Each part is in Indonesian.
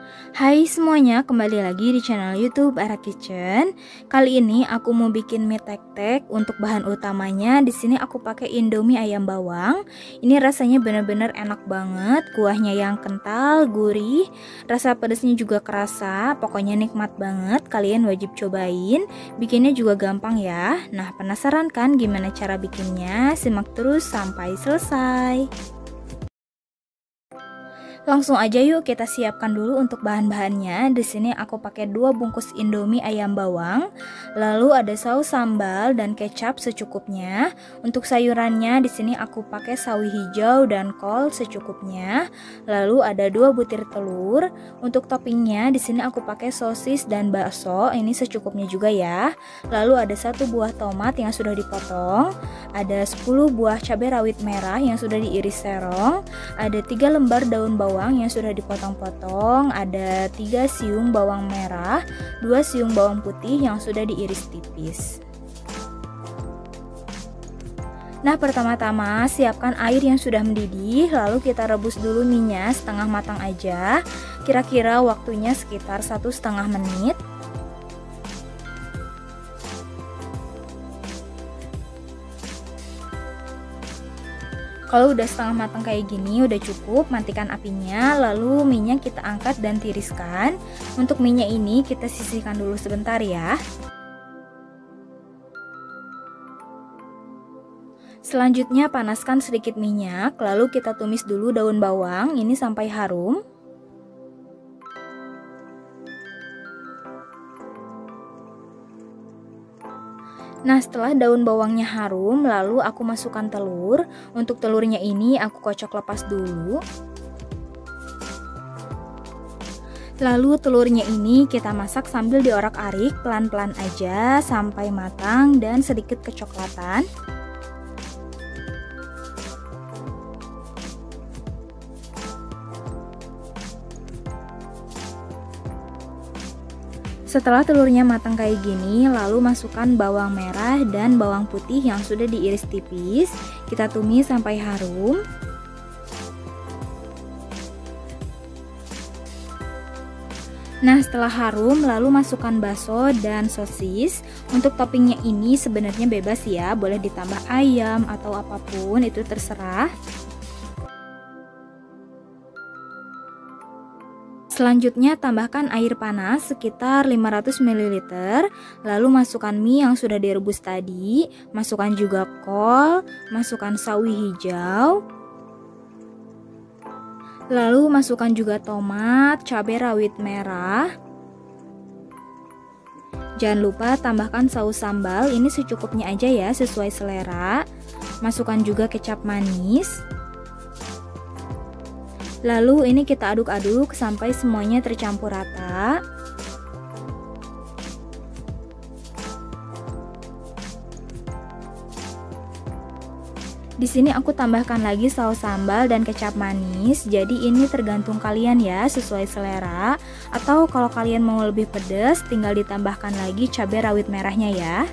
Hai semuanya, kembali lagi di channel YouTube Ara Kitchen. Kali ini aku mau bikin mie tek-tek. Untuk bahan utamanya di sini aku pakai Indomie ayam bawang. Ini rasanya bener-bener enak banget. Kuahnya yang kental, gurih, rasa pedasnya juga kerasa. Pokoknya nikmat banget. Kalian wajib cobain. Bikinnya juga gampang ya. Nah, penasaran kan gimana cara bikinnya? Simak terus sampai selesai. Langsung aja yuk kita siapkan dulu untuk bahan-bahannya. Di sini aku pakai 2 bungkus Indomie ayam bawang. Lalu ada saus sambal dan kecap secukupnya. Untuk sayurannya di sini aku pakai sawi hijau dan kol secukupnya. Lalu ada 2 butir telur. Untuk toppingnya di sini aku pakai sosis dan bakso. Ini secukupnya juga ya. Lalu ada 1 buah tomat yang sudah dipotong. Ada 10 buah cabai rawit merah yang sudah diiris serong. Ada 3 lembar daun bawang yang sudah dipotong-potong, ada 3 siung bawang merah, 2 siung bawang putih yang sudah diiris tipis. Nah, pertama-tama siapkan air yang sudah mendidih, lalu kita rebus dulu minyak setengah matang aja. Kira-kira waktunya sekitar 1,5 menit. Kalau udah setengah matang kayak gini udah cukup, matikan apinya, lalu minyak kita angkat dan tiriskan. Untuk minyak ini kita sisihkan dulu sebentar ya. Selanjutnya panaskan sedikit minyak, lalu kita tumis dulu daun bawang ini sampai harum. Nah, setelah daun bawangnya harum, lalu aku masukkan telur. Untuk telurnya ini aku kocok lepas dulu. Lalu telurnya ini kita masak sambil diorak-arik pelan-pelan aja sampai matang dan sedikit kecoklatan. Setelah telurnya matang kayak gini, lalu masukkan bawang merah dan bawang putih yang sudah diiris tipis. Kita tumis sampai harum. Nah, setelah harum, lalu masukkan bakso dan sosis. Untuk toppingnya ini sebenarnya bebas ya, boleh ditambah ayam atau apapun, itu terserah. Selanjutnya tambahkan air panas sekitar 500 ml, lalu masukkan mie yang sudah direbus tadi, masukkan juga kol, masukkan sawi hijau, lalu masukkan juga tomat, cabai rawit merah. Jangan lupa tambahkan saus sambal, ini secukupnya aja ya, sesuai selera. Masukkan juga kecap manis. Lalu ini kita aduk-aduk sampai semuanya tercampur rata. Di sini aku tambahkan lagi saus sambal dan kecap manis. Jadi ini tergantung kalian ya, sesuai selera. Atau kalau kalian mau lebih pedas, tinggal ditambahkan lagi cabai rawit merahnya ya.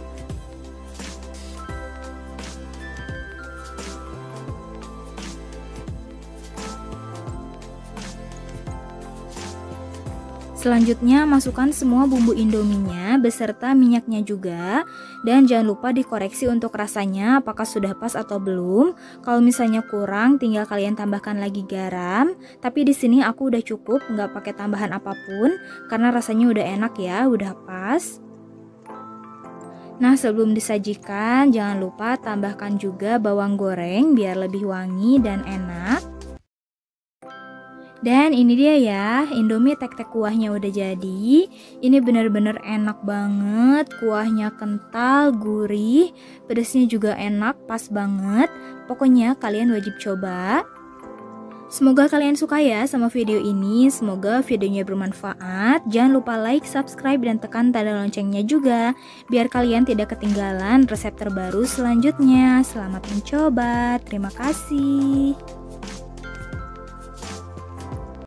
Selanjutnya masukkan semua bumbu indominya beserta minyaknya juga, dan jangan lupa dikoreksi untuk rasanya apakah sudah pas atau belum. Kalau misalnya kurang tinggal kalian tambahkan lagi garam, tapi di sini aku udah cukup nggak pakai tambahan apapun karena rasanya udah enak ya, udah pas. Nah, sebelum disajikan jangan lupa tambahkan juga bawang goreng biar lebih wangi dan enak. Dan ini dia ya, Indomie tek-tek kuahnya udah jadi. Ini bener-bener enak banget, kuahnya kental, gurih, pedasnya juga enak, pas banget. Pokoknya kalian wajib coba. Semoga kalian suka ya sama video ini, semoga videonya bermanfaat. Jangan lupa like, subscribe, dan tekan tanda loncengnya juga, biar kalian tidak ketinggalan resep terbaru selanjutnya. Selamat mencoba, terima kasih.